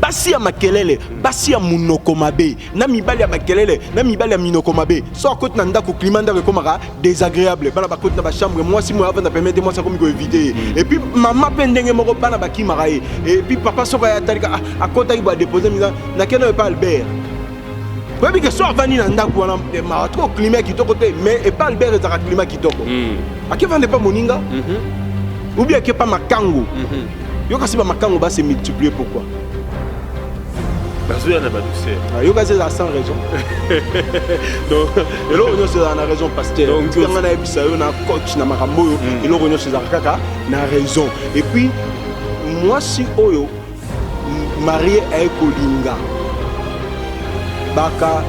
basi ya makelele basi ya munoko mabe na mibali ya makelele na mibali ya minoko mabe so akoti na ndako climat ndako ekomaka désagréable bana bakoti na bachambre mwasi moyo avanda permettre mwasi akomi koevite et puis mama mpe ndenge moko bana bakimaka ye et puis papa soko ayatalika akotaki badepose misa nakende epa Albert oyebi ke so avandi na ndako wana atoko climat kitoko te mais epa Albert ezaka climat kitoko akevande pa moninga ou bien akepa makango yo kasi ba makango ba se multiplier pourquoi parce qu'il y a pas douceur yo kasi ça sans raison donc et là on c'est la raison pasteur donc tu ngana ebisa yo na coach na makambo yo et là on c'est kaka na raison et puis moi si oyo marié avec Kolinga baka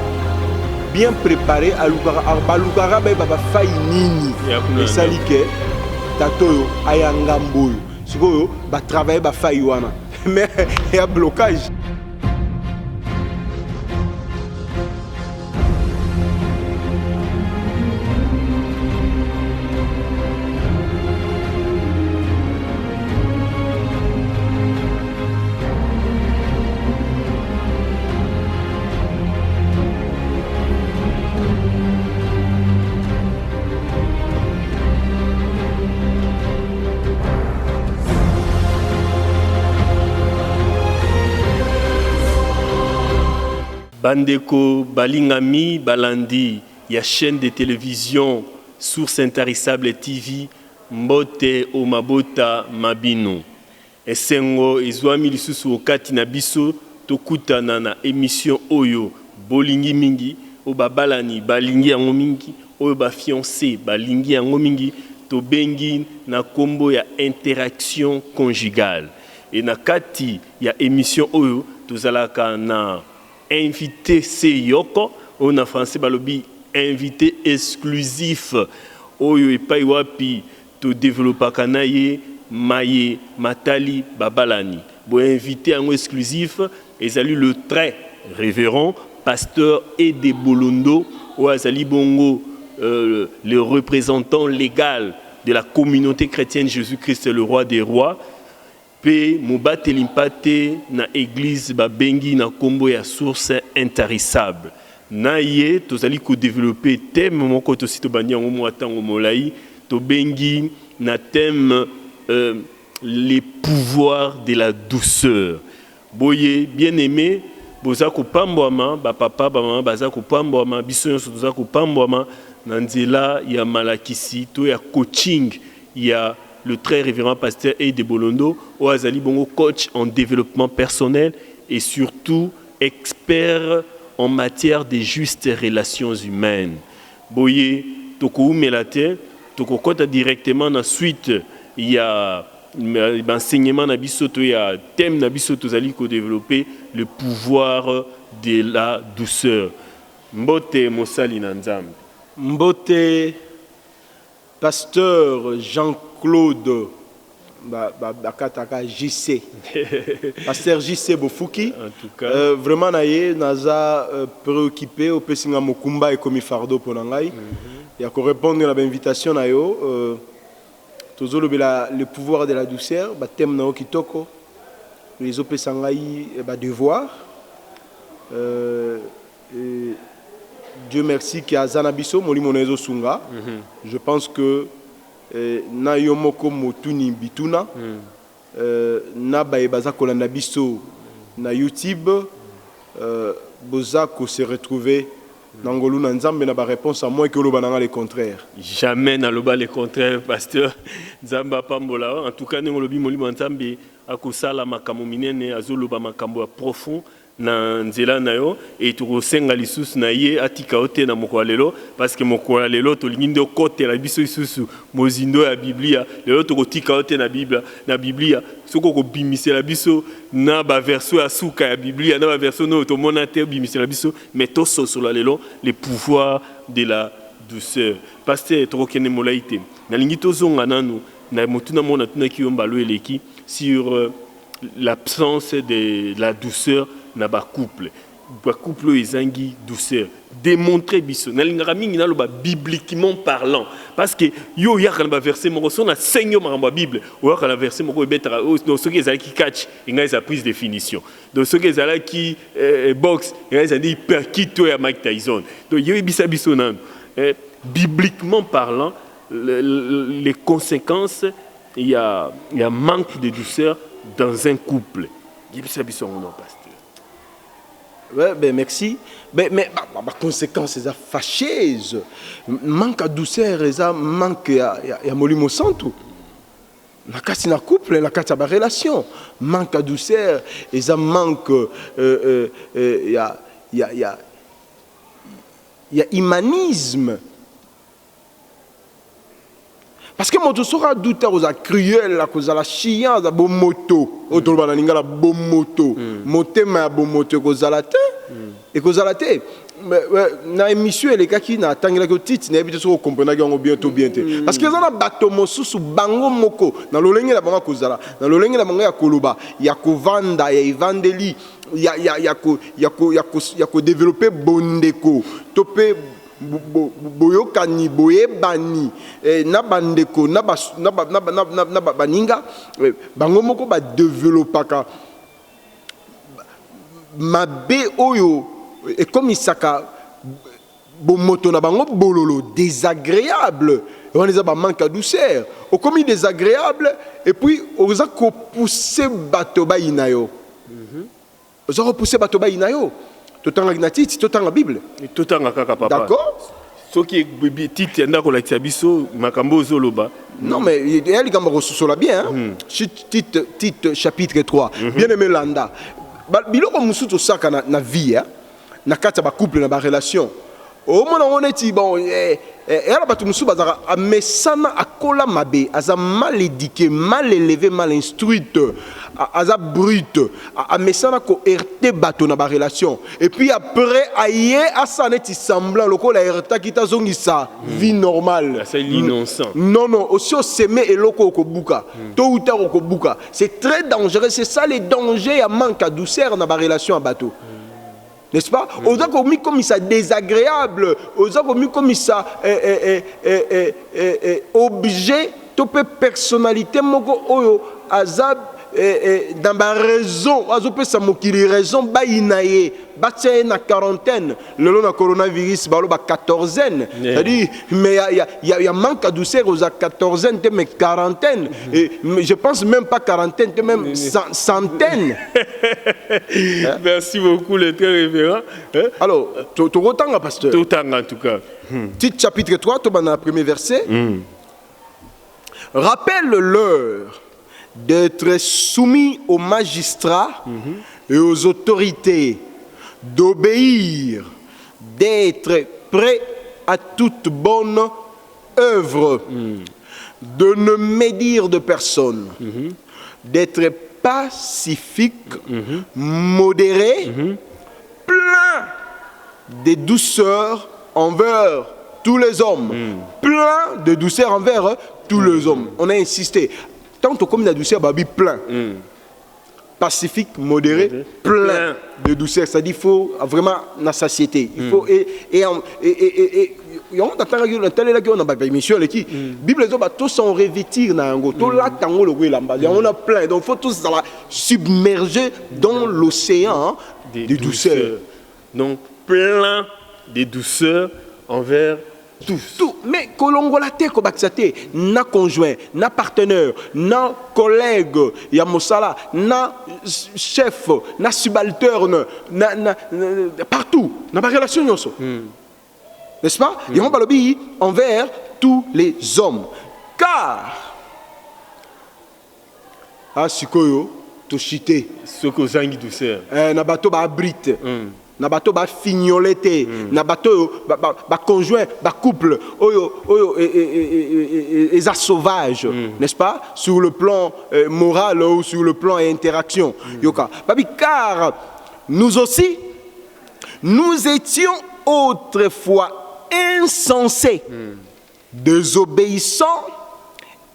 bien préparé à Lukara ba faille nini et salike tatoyo ayangamboyo sikoyo ba travailler ba faille wana mais il y a blocage. Bandeko Balingami Balandi, il y a chaîne de télévision Source Intarissable TV, Mbote Omabota Mabino. Esengo Ezwami lisusu okati na biso tokutana na émission Oyo Bolingi Mingi, Oba Balani Balingi yango mingi, Oyo ba fiancé Balingi yango mingi, to bengi na kombo ya interaction conjugale. Et na kati ya émission Oyo tozalaka na invité Seyoko, on a français balobi invité exclusif. Oyo epai wapi to développer kanaye maye matali babalani. Bo invité en exclusif et salut le très révérend pasteur Ede Bolondo ou azali bongo le représentant légal de la communauté chrétienne Jésus-Christ le roi des rois. Pe mobate limpate na église babengi na kombo ya Source Intarissable. Na ye tozali ko développer thème moko to sito banyango mo atango molai to bengi na thème les pouvoirs de la douceur. Boye bien-aimé boza ko pambwama ba papa ba mama baza ko pambwama biso nyonso toza ko pambwama na nzela ya malakisi to ya coaching ya le très révérend pasteur Ede Bolondo, Oazali Bongo, coach en développement personnel et surtout expert en matière de justes relations humaines. Boye, toko umelate, toko kota directement na suite, il y a enseignement na bisoto, il y a thème na bisoto zali ko développer le pouvoir de la douceur. Mbote Mosali Nanzam. Mbote pasteur Jean-Claude Bakataka JC. Pasteur JC Bofuki. En tout cas. Vraiment, naza préoccupé au Pessinga Mokumba et Komi Fardo pour Nangai. Il y a qu'à répondre à l'invitation. Le pouvoir de la douceur. Thème Nao Kitoko. Les Opesangai devoir. Dieu merci qu'il y a Zanabiso, Molimonezo Sunga. Je pense que na yomoko motuni bituna na baebaza kolanda biso na YouTube bozako se retrouver nangolu na nzambe na ba réponse à moi que lo bananga le contraire. Jamais na loba le contraire pasteur Nzamba pambola. En tout cas ngolobi molimo nzambe akosala makambo minene azoloba makambo profond na nzela na yo et tokosenga lisusu na ye atika ote na moko lelo parce que moko lelo tolingi ndo kote la biso lisusu mozindo ya Biblia lelo tokotika ote na Biblia soko ko bimisela biso na ba verso ya suka ya Biblia na ba verso no to monate bimisela biso mais to sosola lelo les pouvoirs de la douceur pasteur tokokene molaite na lingi tozonga nanu na motuna mona tuna kiyomba lo eleki sur l'absence de la douceur na ba couple couple ezangi douceur démontrer biso nalingaka mingi naloba bibliquement parlant parce que yo yaka na verset moko so na senyo makambo Bible oyaka na verset moko ebetaka soki ezalaki catch inga eza prise définition donc soki ezalaki box inga eza ndi perkito ya Mike Tyson donc yo ebisa biso nano bibliquement parlant les conséquences il y a manque de douceur dans un couple yebisa biso ngono pasteur. Ouais, ben merci. Mais ma conséquence, c'est fâcheuse. Manque de douceur, c'est manque de molimo santo. La casse na couple, la casse na relation. Manque de douceur, c'est manque il y a humanisme. Parce que moto sera douté aux cruel la cause la chiant za bon moto auto bana ninga la bon moto motema bon moto cause la te et cause la te na émission les gars qui na tangela ko titre na habité so comprendre que on bientôt parce que ça na bato mosusu bango moko na lolenge la bango cause la na lolenge la bango ya koloba ya kovanda ya evangeli ya ko développer bondeko topé boyokani boyebani na bandeko na baninga bango moko ba développaka mabe oyo et comme isaka bomoto na bango bololo désagréable on les a ba manque de douceur au comme désagréable et puis on a ko pousser bato ba inayo on a pousser bato ba inayo tout en la titre tout en la Bible tout en kaka papa d'accord ce qui est titre ndako la tiabiso makambo zoloba non mais elle gamba resource bien titre chapitre 3 bien aimé landa biloko musuto saka na vie na kata ba couple na ba relation au mona oneti bon elle ba musu bazaka amesana akola mabe aza mal éduqué mal élevé mal instruite aza brute amesana ko RT bato na ba relation et puis après aye asa neti semblant lokola RT kita zongisa vie normale c'est l'innocent non aussi au semer et loko kobuka tôt ou tard kobuka c'est très dangereux c'est ça les dangers à manque de douceur na ba relation à bateau. N'est-ce pas? Aux a commis comme ça désagréable, aux a commis comme ça objet, topé personnalité moko oyo azab dans ma raison, azope sa mokili raison ba inaye, ba tient na quarantaine, le long na coronavirus ba lo ba quatorzaine, c'est-à-dire mais il y a manque de douceur aux a quatorzaine, mais quarantaine, et je pense même pas quarantaine, même centaine. Merci beaucoup le très révérend. Alors, tu retends pasteur. Tout en tout cas. Titre chapitre 3, tu dans le premier verset. Rappelle-leur d'être soumis aux magistrats et aux autorités, d'obéir, d'être prêt à toute bonne œuvre, de ne médire de personne, d'être pacifique, modéré, plein de douceur envers tous les hommes, plein de douceur envers tous les hommes. On a insisté. Tant comme la douceur, babi plein. Pacifique, modéré, plein de douceur. C'est-à-dire qu'il faut vraiment la satiété. Il faut on attend que émission qui Bible tous on revêtir na ngo to la tango le on a plein donc faut tous submerger dans l'océan de douceur. Donc plein de douceur envers tout. Mais kolongola te ko baksate na conjoint, na partenaire, na collègue, ya mosala, na chef, na subalterne, na partout, na ba relation nyonso. N'est-ce pas? Et on va l'obéir envers tous les hommes. Car sikoyo to chité soko zangi douceur. Na bato ba abrite. Na bato ba fignolete, na bato ba conjoint, ba couple, oyo eza sauvage, n'est-ce pas? Sur le plan moral ou sur le plan interaction. Yoka. Babi car nous aussi nous étions autrefois insensés, désobéissants,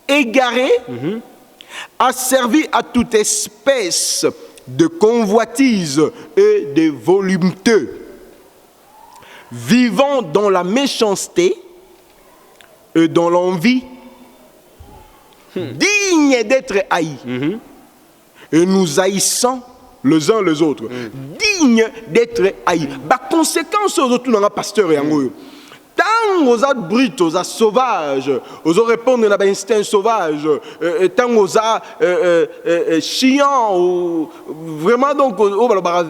égarés, asservis à toute espèce de convoitise et de voluptueux, vivant dans la méchanceté et dans l'envie, dignes d'être haïs, et nous haïssons les uns les autres, dignes d'être haïs. Bah, conséquence aux autres, on a pasteur et en tant aux autres brutes, aux autres sauvages, aux autres répondre à l'instinct sauvage, tant aux autres chiants, ou vraiment donc, oh, bah,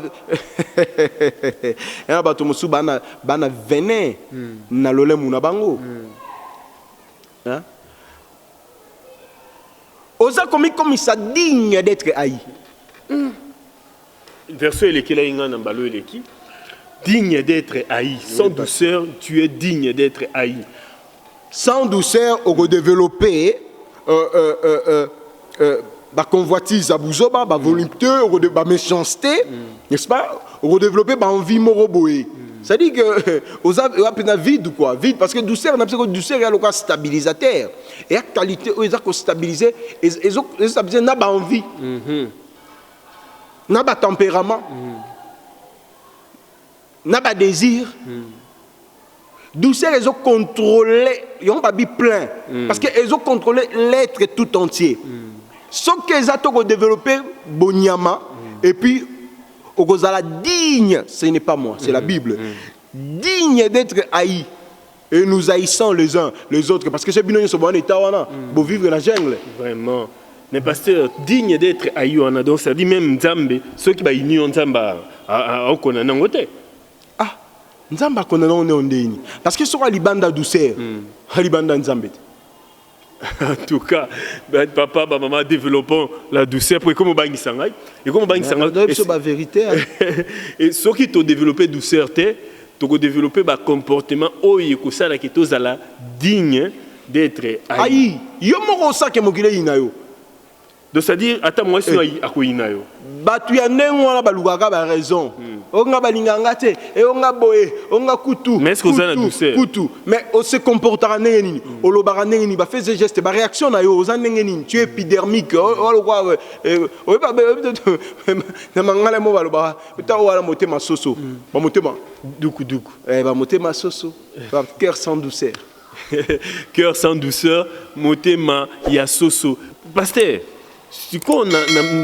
bah, tout le monde, bana venin, na lole muna bango. Aux autres comme ça digne d'être haï. Verset lequel a inga nambalo eleki. Digne d'être haï, sans douceur, tu es digne d'être haï. Sans douceur, on va développer la convoitise à bouzoba, la volupté, la méchanceté, n'est-ce pas? On va développer l'envie moroboé. Ça dit que on a vide ou quoi? Vide, parce que douceur, on a besoin de douceur, il y a le stabilisateur. Et la qualité, ils ont stabilisé, ils ont stabilisé, n'a pas envie, n'a pas tempérament. N'a pas désir. Douceur, ils ont contrôlé, ils ont pas mis plein. Parce qu'ils ont contrôlé l'être tout entier. Sauf qu'ils ont développé Bonyama, et puis, au digne, ce n'est pas moi, c'est la Bible. Digne d'être haï. Et nous haïssons les uns les autres. Parce que c'est bien, c'est bon état, pour vivre dans la jungle. Vraiment. Mais pasteur, digne d'être haï, donc ça dit même Nzambe, ceux qui va unir Nzambe à Okonanangote. Nzamba konana on est ondeni parce que sur libanda douceur libanda nzambe. En tout cas, papa, maman développons la douceur pour comment bangi sangai et comment bangi sangai c'est la vérité. Et ceux qui t'ont développé douceur tu as développé un comportement oye ko sala ki tozala digne d'être haï. Yo moko sa ke mokile inayo. Donc c'est-à-dire attends moi si ako inayo. Batu ya nengo na balukaka ba raison. Onga balinganga te et onga boye, onga kutu. Mais est-ce que vous avez la douceur? Kutu. Mais on se comportera neni. O lo barane ni ba fait ce geste, ba réaction na yo ozan neni. Tu es épidermique. O lo quoi o ba na mangala mo ba lo ba. Ta wala motema soso. Ba motema duku. Ba motema soso. Ba cœur sans douceur. Cœur sans douceur, motema ya soso. Pasteur, si on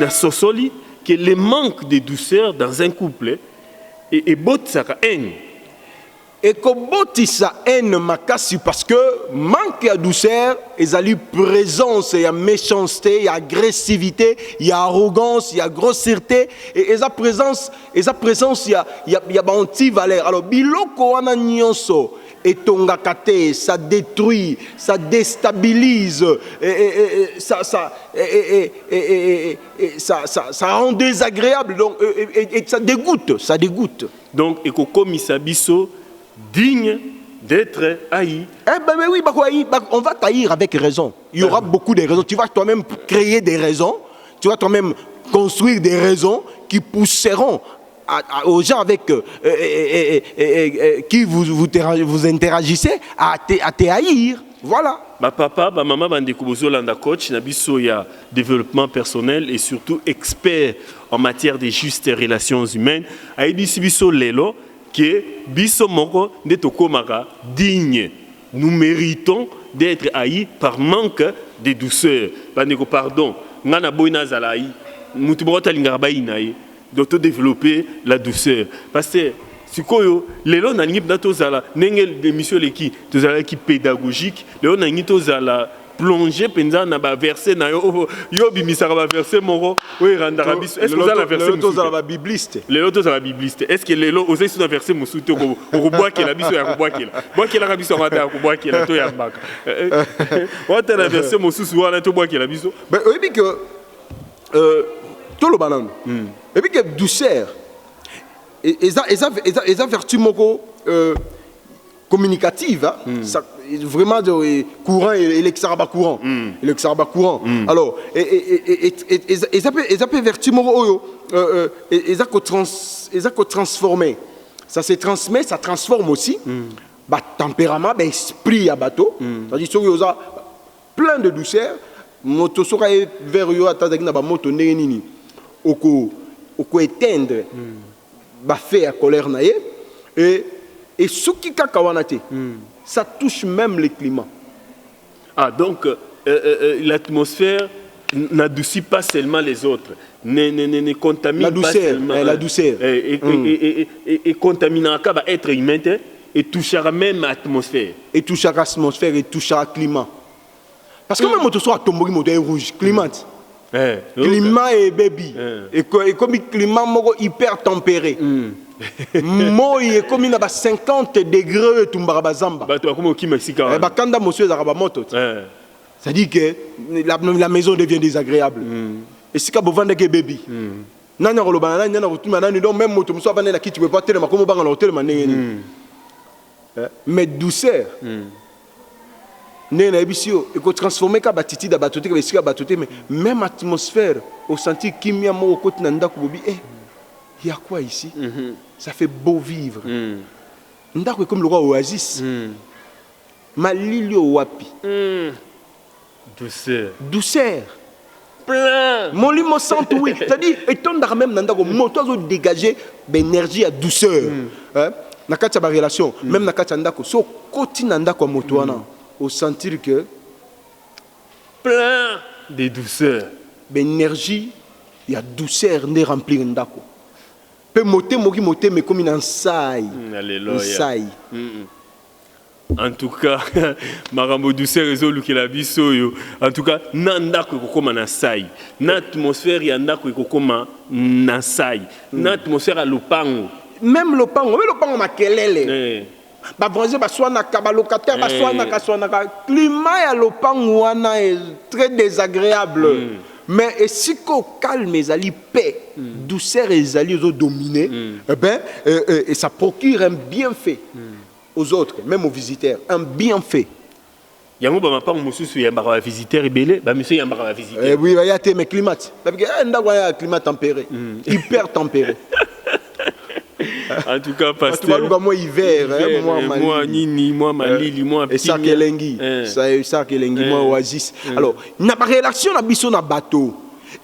a sosoli que le manque de douceur dans un couple et botsaka haine. Et que botisa haine makasi parce que manque de douceur, ils ont présence, il y a méchanceté, il y a agressivité, il y a arrogance, il y a grossièreté et ils ont présence, il y a anti-valeur. Alors biloko wana nyonso et tongakate, ça détruit, ça déstabilise, ça rend désagréable, donc, et ça dégoûte. Donc, comme Sabiso, digne d'être haï. Eh ben oui, on va t'haïr avec raison. Il y aura beaucoup de raisons. Tu vas toi-même créer des raisons, tu vas toi-même construire des raisons qui pousseront aux gens avec qui vous interagissez à te haïr. Voilà. Ma papa, ma maman, bande Landa coach, nabiso ya développement personnel et surtout expert en matière de justes relations humaines. Aïbisi biso lelo que biso moko de tokomaka digne. Nous méritons d'être haïs par manque de douceur. Bandeko pardon, ngana boina zalaï, mutibota lingarbaï naï. De développer la douceur. Parce que si les gens ont des missions qui pédagogiques, les gens ont plongé dans le verset, ils ont verset, est-ce que vous avez la verset bibliste? Les gens sont bibliste. Est-ce que les gens ont un verset au bois qui est la biso et au bois qui est là? Bois qui est la biso, on va dire au bois qui est là, toi on va dire la verset, mon sous-sous, on va dire au bois qui est la biso. Oui, que tout le banane. Et puis que douceur, et ça vertu moko communicative, ça, vraiment courant et l'exaraba courant. Alors, et ça peut vertu moko et ça que transformer. Ça se transmet, ça transforme aussi. Bah tempérament, bah esprit à bateau. C'est-à-dire que ça plein de douceur. Moto soka vers yo atazaki na ba moto ndenge nini. Oko oko éteindre ba fait à colère na ye et soki kaka wana te ça touche même le climat. Ah donc l'atmosphère n'adoucit pas seulement les autres, ne contamine la douceur, pas seulement la douceur et contaminera va être humain et touchera même l'atmosphère. Et touchera l'atmosphère et touchera le climat. Parce que même si tu as tombé moto rouge, climat. Climat et baby. Et comme le climat hyper tempéré. Moi, il est comme il a 50 degrés tout mbarbazamba. Bah toi comment qui Mexique? Bah quand monsieur zaraba moto. Ça dit que la maison devient désagréable. Et si tu as besoin de baby. Nana rolobana nana rotuma nana donc même moto muso abane la kiti peut pas tellement comme banga l'hôtel manengeni. Mais douceur. Né na ebisio et ko transformer ka batiti da batoté ka besika batoté mais même atmosphère au senti kimia mo okoti na ndako bobi il y a quoi ici? Ça fait beau vivre. Ndako comme le roi oasis. Malili o wapi. Douceur. Douceur. Plein. Mon lit me sent oui. C'est-à-dire étant dans même ndako moto zo dégager d'énergie à douceur. Na kati ba relation, même na kati ndako so koti na ndako moto wana au sentir que plein de douceur. L'énergie, il y a douceur ne remplir ndako. Peut moté moki moté mais comme une saille. Alléluia. En tout cas, marambo douceur résolu que la biso. En tout cas, nandako kokoma na saille. N'atmosphère ya ndako kokoma na saille. N'atmosphère à lopango. Même lopango makelele. Ba voisin ba soana ka ba locataire ba soana ka climat ya lopango wana est très désagréable. Mais si qu'on calme les alliés paix, douceur les alliés aux dominés, et ça procure un bienfait aux autres, même aux visiteurs, un bienfait. Il y a un moment où il y a visiteur rebelle, monsieur il y a un visiteur. Oui, il y a mes climats. Il y a un climat tempéré, hyper tempéré. En tout cas, pasteur. Moi hiver, moi nini, moi malili, moi et ça kelengi, ça kelengi, moi oasis. Alors, na ba relation na biso na bateau.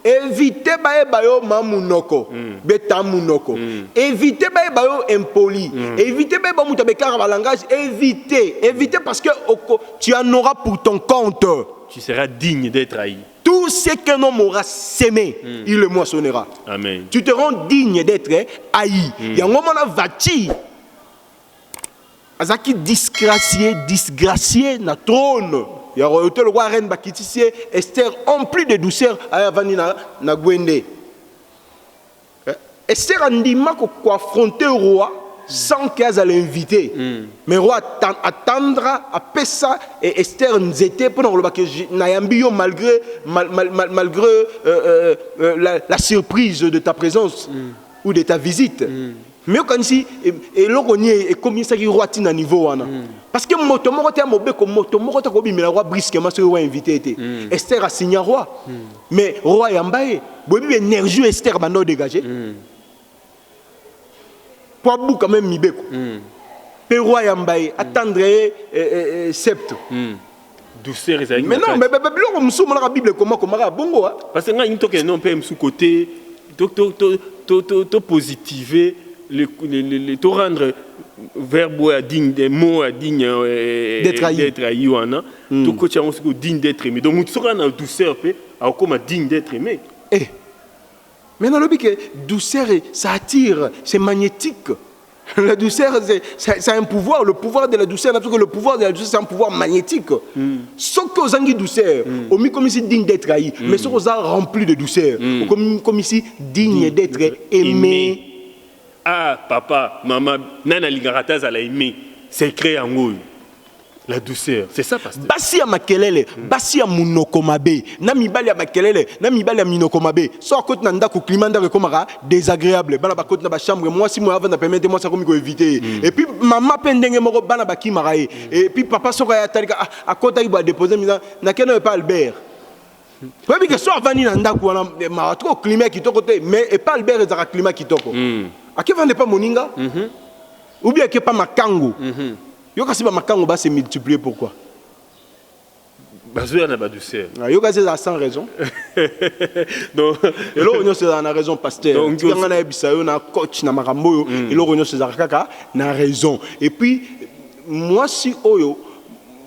Évitez bayo mamunoko, beta munoko. Évitez bayo impoli. Évitez bayo muta bekara ba langage. Évitez parce que tu en auras pour ton compte. Tu seras digne d'être haï. Tout ce qu'un homme aura sémé, il le moissonnera. Amen. Tu te rends digne d'être haï. Il y a un moment là, vati. Azaki disgracié na trône. Il y a le roi reine Bakitisie, Esther emplie de douceur à Vanina na Gwende. Esther andima ko affronter le roi sans qu'elle l'inviter. Mais le roi attendra à Pessa et Esther n'était pas dans le bac Nayambio malgré la surprise de ta présence ou de ta visite. Mais quand si et l'oronier est comme ça qui roi tina niveau wana parce que moto moko te mobe ko moto moko ta ko bimela roi brusquement ce roi invité était Esther a signé roi mais roi yambaye bobi énergie Esther bando dégager pour bou quand même mibeko pe roi yambaye attendre sceptre douceur mais non mais biloko musu mona Bible comment bongo parce que nga into ke non pe musu côté to positiver te rendre verbe à digne des mots à digne d'être haï tout coach on digne d'être aimé donc tu seras en douceur peu comme digne d'être aimé mais dans le but que douceur ça attire c'est magnétique la douceur c'est un pouvoir le pouvoir de la douceur le pouvoir de la douceur c'est un pouvoir magnétique ce que vous avez douceur au mis comme ici digne d'être haï mais ce que vous avez rempli de douceur comme ici digne d'être aimé. Ah, papa, maman, nana ligarata za la aimé, c'est créé en haut. La douceur, c'est ça, pasteur. Basi ya makelele, basi ya munoko mabe, na mibali ya makelele, na mibali ya minoko mabe. So côté na ndako climat ndako komara désagréable. Bana ba côté na ba chambre, moi si moi avant de permettre moi ça comme éviter. Et puis maman pendenge moko bana ba ki maraé. Et puis papa soka ya talika à côté il va déposer na keno pas Albert. Parce que soit vani na ndako wana ma trop climat qui to côté mais et pas Albert ezaka climat qui toko. À qui vende pas moninga ou bien que pas makango yo kasi ba makango ba se multiplier pourquoi bazoya na ba douceur. Yo gazé sans raison. Donc et là on c'est na raison pasteur. Donc on a bisayo na coach na makambo et là on c'est kaka na raison. Et puis moi si oyo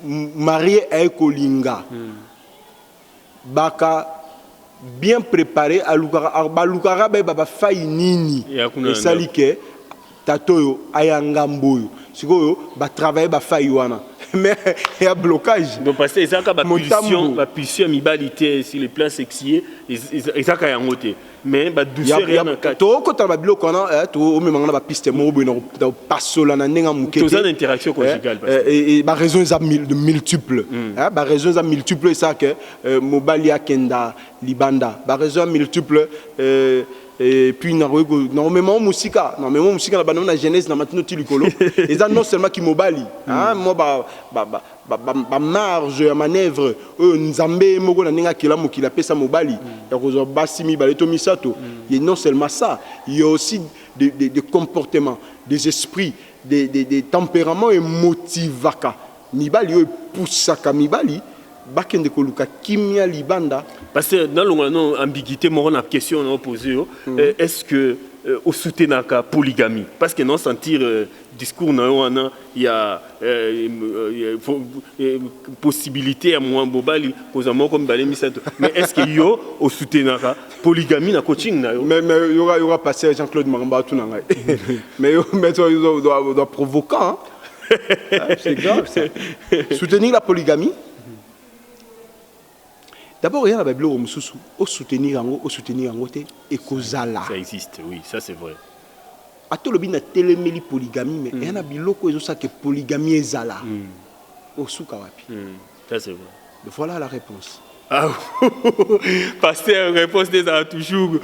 marié avec Kolinga. Baka bien préparé à Lukara baba fayi nini et salike tatoyo ayangamboyo sikoyo ba travailler ba fayi wana mais il y a blocage donc parce que ça ka ba pulsion mibalité sur le plan sexuel et ça ka yangote mais ba douceur rien ka to ko ta ba biloko na to o me mangana ba piste mo bo na pasola na ndenga mukete to za interaction conjugale et ba raison za de multiples ba raison za multiples ça que mobali akenda libanda ba raison multiples et puis normalement musique la banane la jeunesse na maintenant tu likolo et ça non seulement qui mobali hein moi ba marge à manœuvre nzambe moko na ninga kila mokila pesa mobali ya ko basimi baleto misato et non seulement ça il y a aussi des comportements des esprits des tempéraments et motivaka mibali yo poussaka mibali bakende koluka kimia libanda parce que dans l'ambiguïté moi on a question on a posé est-ce que au soutenaka polygamie parce que non sentir discours na il y a possibilité à moi bobali kozamo comme balé misato mais est-ce que yo au soutenaka polygamie na coaching na yo mais il y aura passé Jean-Claude Maramba tout na ngai mais il doit provoquant c'est grave ça soutenir la polygamie. D'abord, il y a la Bible au soutenir en côté et kozala. Ça existe, oui, ça c'est vrai. À tout le bien, télémélie polygamie, mais il y a la Bible qui est polygamie et zala. Au soukawapi. Ça c'est vrai. Voilà la réponse. Ah, pasteur, réponse des toujours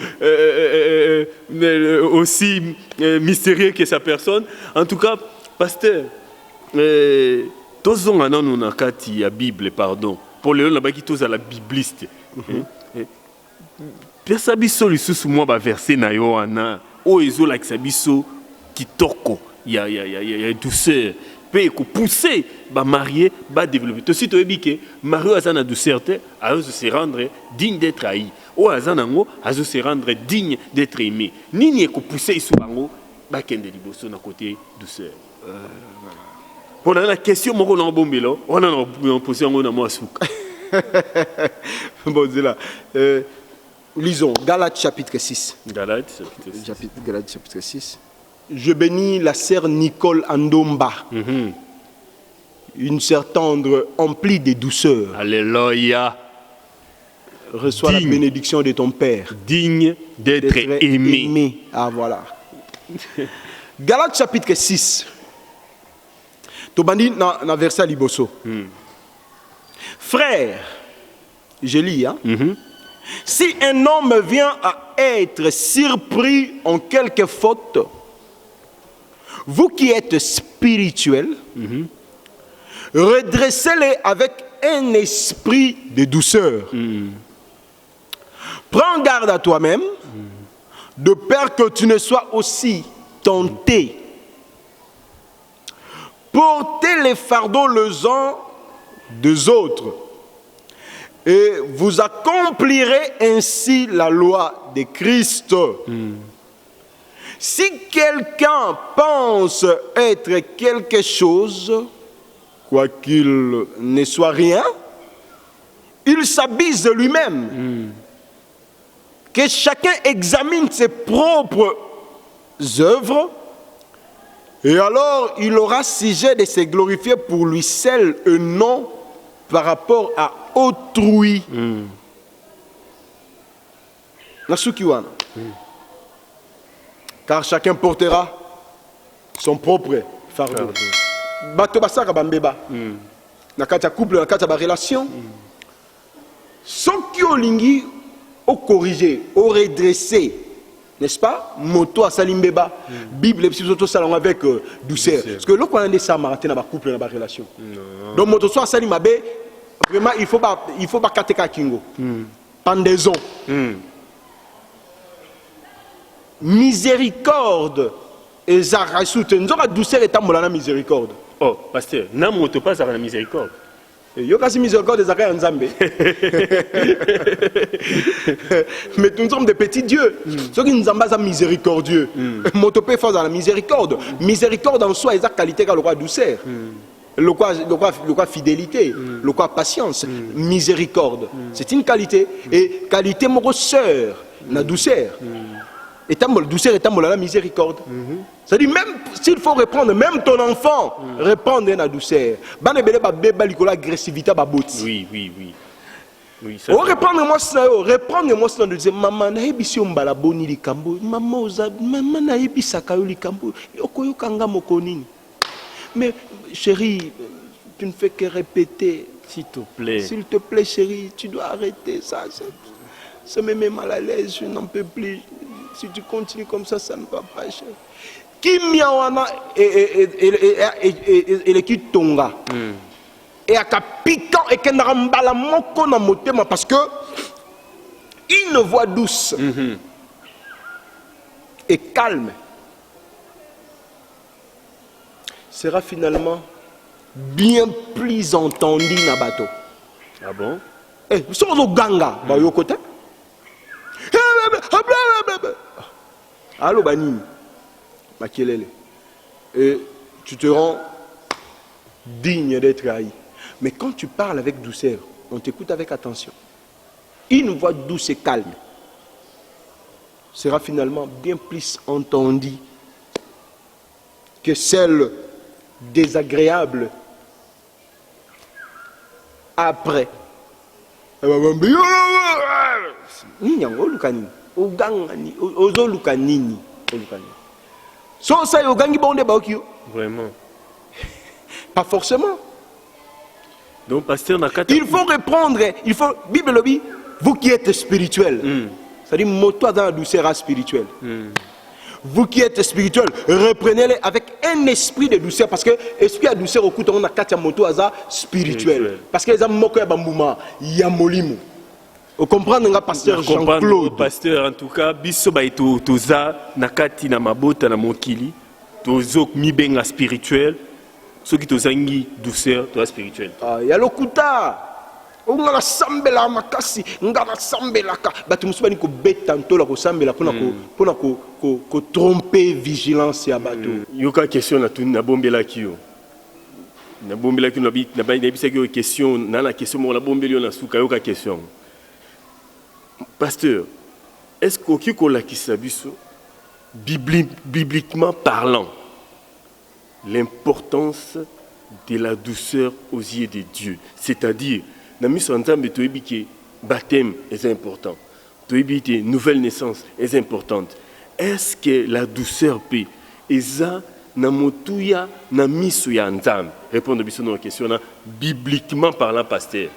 aussi mystérieux que sa personne. En tout cas, pasteur, tous on a dans la Bible, pardon. Pour les gens qui sont à la bibliste. Personne ne sait moi verset na yo ana o ezo la kisabiso kitoko il y a douceur peut pousser ba marier ba développer to si to ebike marié azana douceur te a se rendre digne d'être haï o azana ngo a se rendre digne d'être aimé nini ko pousser isu bango ba kende liboso na côté douceur. Pour la question, on a posé un mot à souk. Bon, là. Lisons Galates chapitre 6. Galates chapitre 6. Je bénis la sœur Nicole Andomba. Une sœur tendre, emplie de douceur. Alléluia. Reçois la bénédiction de ton Père. Digne d'être aimé. Ah, voilà. Galates chapitre 6. Tobandi na verset liboso. Frère, je lis, hein? Si un homme vient à être surpris en quelque faute, vous qui êtes spirituels, redressez-les avec un esprit de douceur. Prends garde à toi-même, de peur que tu ne sois aussi tenté. Portez les fardeaux les uns des autres, et vous accomplirez ainsi la loi de Christ. Si quelqu'un pense être quelque chose, quoiqu'il ne soit rien, il s'abuse de lui-même. Que chacun examine ses propres œuvres, et alors il aura sujet de se glorifier pour lui seul et non par rapport à autrui. Car chacun portera son propre fardeau. Bato basaka bambeba. Na kati ya couple, na kati ya ba relation. Soki olingi o corriger, o redresser, n'est-ce pas? Moto à Salimbeba. Bible, tout ça avec douceur. Parce que là, quand on a des samarités dans le couple, dans la relation. Donc, moto soit Salimabe, vraiment, il faut pas kateka kingo. Pendaison. Miséricorde. Et Zarasout. Nous avons douceur et tambola miséricorde. Oh, pasteur, n'a moto pas à la miséricorde. Yo kasi miséricorde des Zaka Nzambe. Mais nous sommes des petits dieux. Ceux qui nous sont miséricordieux. Motopé face à la miséricorde. Miséricorde en soi, est la qualité qu'a le roi douceur. Le quoi fidélité, le quoi patience, miséricorde. C'est une qualité. Et qualité mon sœur, la douceur. Et ta douceur et ta la miséricorde. C'est-à-dire même s'il faut reprendre, même ton enfant, répondre à la douceur. L'agressivité, oui, oui, oui. Oui, ça reprendre-moi ça, reprendre-moi ça, de dire maman, naïbisi ombala boni likambo, maman oza, maman naïbisa kayo likambo, yokoyo kanga mokonini. Mais chérie, tu ne fais que répéter. S'il te plaît. S'il te plaît, chérie, tu dois arrêter ça. Ça me met mal à l'aise, je n'en peux plus. Si tu continues comme ça ne va pas, chérie. Qui miawana et le qui tonga. Et à piquant et qu'un rambala moko na motema parce que une voix douce et calme sera finalement bien plus entendu na bateau. Ah bon? Eh, sur le ganga, bah yo côté. Allô Banini, Makelele. Et tu te rends digne d'être haï. Mais quand tu parles avec douceur, on t'écoute avec attention. Une voix douce et calme sera finalement bien plus entendue que celle désagréable après. Vraiment. Pas forcément. Donc, pasteur, il faut reprendre, il faut, Bible le dit, vous qui êtes spirituel, c'est-à-dire, moto dans la douceur spirituelle. Vous qui êtes spirituel, reprenez-les avec un esprit de douceur, parce que l'esprit de douceur, au coup, on a quatre motos spirituel. Parce que les hommes moquent bambouma, yamolimu. Vous comprenez, pasteur Jean-Claude. Pasteur, en tout cas, biso ba ito toza nakati na mabota na mokili, tozo mi benga spirituel. Ceux qui tozangi douceur, toi spirituel. Ah, ya lokuta. On a sambela makasi, ngala sambela ka. Batu musubani ko betanto la ko sambela pona ko tromper vigilance ya bateau. Yoka question na bombela kiyo. Na bombela kiyo na ba bisa kiyo question na la question mo la bombeli na suka yoka question. Pasteur, est-ce qu'au la kisabiso bibliquement parlant, l'importance de la douceur aux yeux de Dieu, c'est-à-dire, dans le baptême est important, la nouvelle naissance est importante. Est-ce que la douceur peut eza na motuya na miso ya nzambe? Répondre à la question bibliquement parlant, pasteur.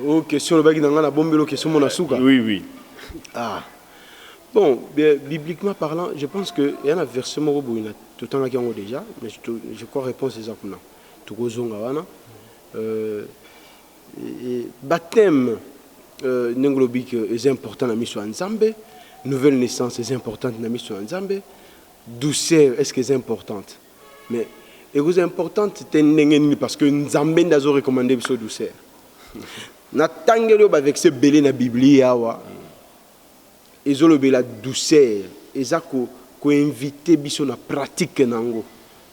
Oh, question la bombe, question mon asuka. Oui, oui. Ah. Bon, bibliquement parlant, je pense qu'il y a un verset tout le temps déjà, mais je crois réponse exactement. Baptême nenglobik est important dans la mission Nzambe, nouvelle naissance est importante dans la mission Nzambe, douceur est-ce que c'est importante, mais est importante parce que Nzambe n'a pas recommandé la douceur. Natangelo avec ce belé na Bible awa. Ezolobe la douceur, ezako ko inviter biso na pratique nango.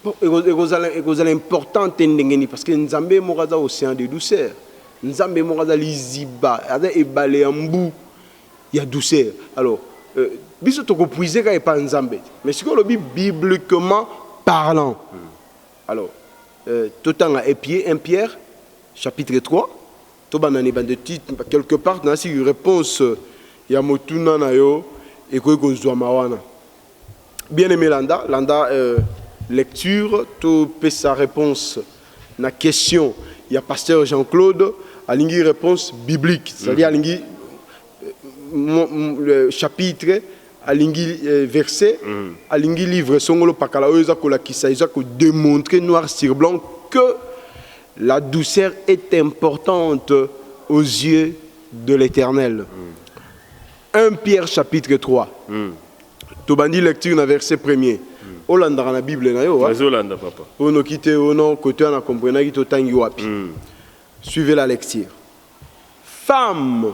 Bon, ekozala important ndengeni parce que Nzambe moraza océan de douceur. Nzambe moraza liziba, ada ebale ambu ya douceur. Alors, biso toko puiser ka pa Nzambe. Mais ce que le bibliquement parlant. Alors, totanga et 1 Pierre chapitre 3. Quelque part, dans une réponse, il y a motuna na yo et quoi que soit mawana. Bien aimé Landa, lecture, tout peut sa réponse. La question, il y a pasteur Jean-Claude, alingi réponse biblique, c'est-à-dire alingi le chapitre, alingi verset, alingi livre songolo pakala oza ko la kisa iza ko démontrer noir sur blanc que la douceur est importante aux yeux de l'Éternel. 1 Pierre chapitre 3. Tobandi lecture dans verset 1er. Olanda dans la Bible na yo. Olanda papa. Ono kite ono côté na comprendre ki totangi wapi. Suivez la lecture. Femmes,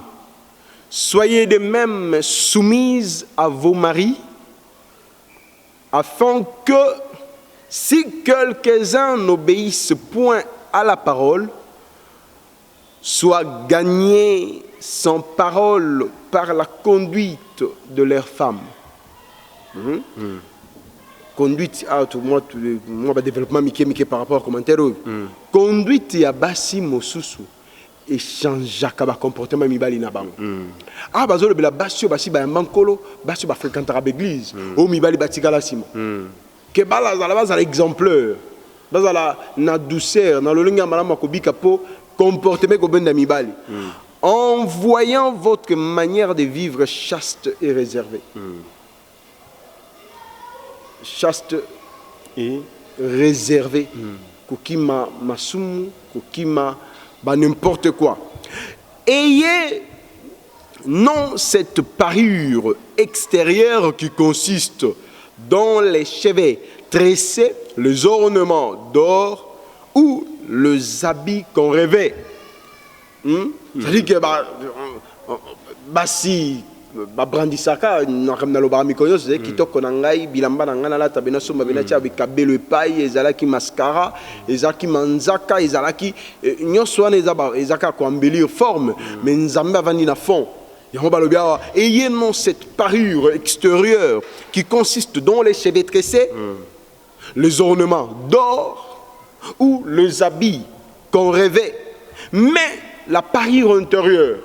soyez de même soumises à vos maris, afin que, si quelques-uns n'obéissent point à la parole, soient gagnés sans parole par la conduite de leurs femmes. Conduite, moi, développement par rapport au commentaire. Conduite, il y a basi mosusu. Échange à comportement mibali na bango. Bazolo bela basio basi ba mankolo, basio ba fréquentera l'église. O mibali batikala sima. Que bala za la base exemplaire. Bazala na douceur, na lolinga malama kobika po comportement ko benda mibali. En voyant votre manière de vivre chaste et réservée. Chaste et réservée. Kokima masumu, kokima n'importe quoi. Ayez non cette parure extérieure qui consiste dans les cheveux tressés, les ornements d'or ou les habits qu'on rêvait. C'est-à-dire que si brandisaka na loba mikoyo c'est kitoko na ngai bilamba na ngana la tabena soma bena tia bikabelo epai ezalaki mascara ezalaki manzaka ezalaki nyonso wana ezaka ko embellir forme mais nzambe avandi na fond yango balobi awa ayez non cette parure extérieure qui consiste dans les cheveux tressés les ornements d'or ou les habits qu'on rêvait mais la parure intérieure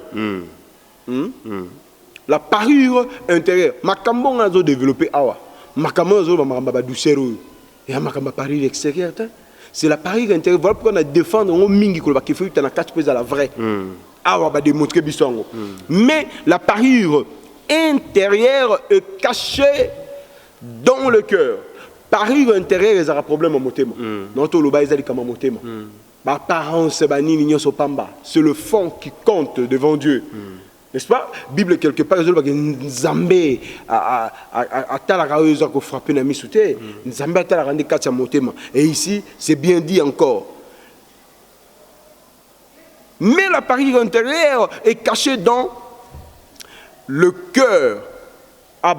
la parure intérieure. Makambo ngazo développé awa. Makambo ngazo ba douceur et makamba parure extérieure. C'est la parure intérieure. Voilà pourquoi on a défendre on mingi ko ba kifu tana quatre pèse à la vraie. Awa ba démontrer bisongo. Mais la parure intérieure est cachée dans le cœur. Parure intérieure est un problème au motema. Non to loba ezali kama motema. Ba apparence ba nini nyoso pamba. C'est le fond qui compte devant Dieu. N'est-ce pas? Bible quelque part, Nzambe a talaka ko frapper na misute. Nzambe a talaka rendre katia motema. Et ici, c'est bien dit encore. Mais la parure intérieure est cachée dans le cœur.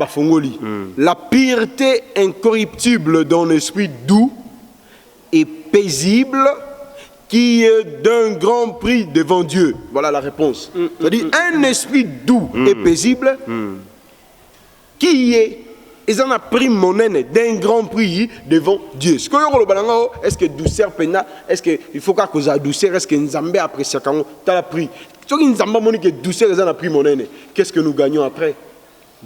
Fongoli. La pureté incorruptible d'un esprit doux et paisible qui est d'un grand prix devant Dieu. Voilà la réponse. C'est-à-dire un esprit doux et paisible qui est prix monnaie d'un grand prix devant Dieu. Est-ce que douceur pena, est-ce qu'il faut qu'on ait douceur, est-ce que Nzambe apprécie quand tu as pris. Si Nzambe moni que douceur est un prix monnaie, qu'est-ce que nous gagnons après?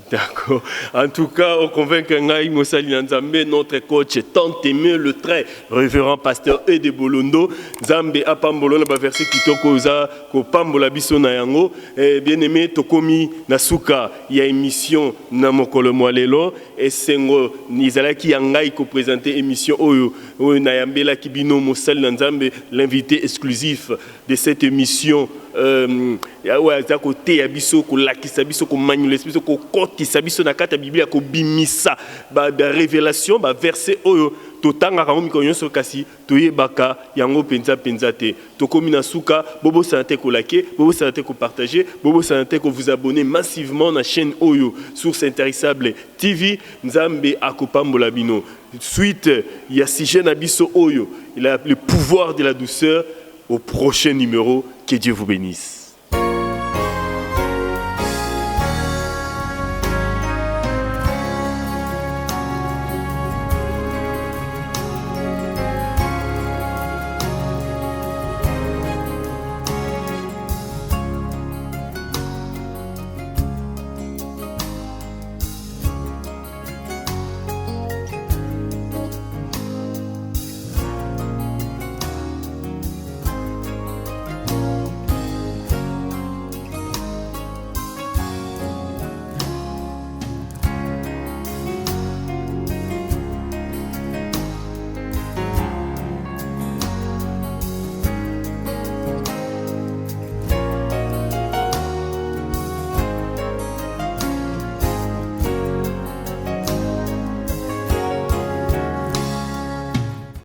D'accord. En tout cas, on convainc Ngai Mosali Nzambe, notre coach, tant aimé le très révérend pasteur Ede Bolondo. Nzambe apambolo na ba verset kitoko za ko pambola biso na yango. Bien aimé tokomi na suka ya émission na mokolo mwalelo et sengo nizalaki yangai ko présenter émission oyo na yambela kibino Mosali Nzambe, l'invité exclusif de cette émission. Côté abiso ko lakisa biso ko manuler biso ko kotisa biso na kata Biblia ko bimisa ba révélation ba verset oyo totanga ka miko nyonso kasi toyebaka yango penza te tokomi na suka bobo santé ko liker bobo santé ko partager bobo santé ko vous abonner massivement na chaîne oyo Source Intarissable TV. Nzambe akopambola bino suite ya sujet na biso oyo il a le pouvoir de la douceur. Au prochain numéro, que Dieu vous bénisse.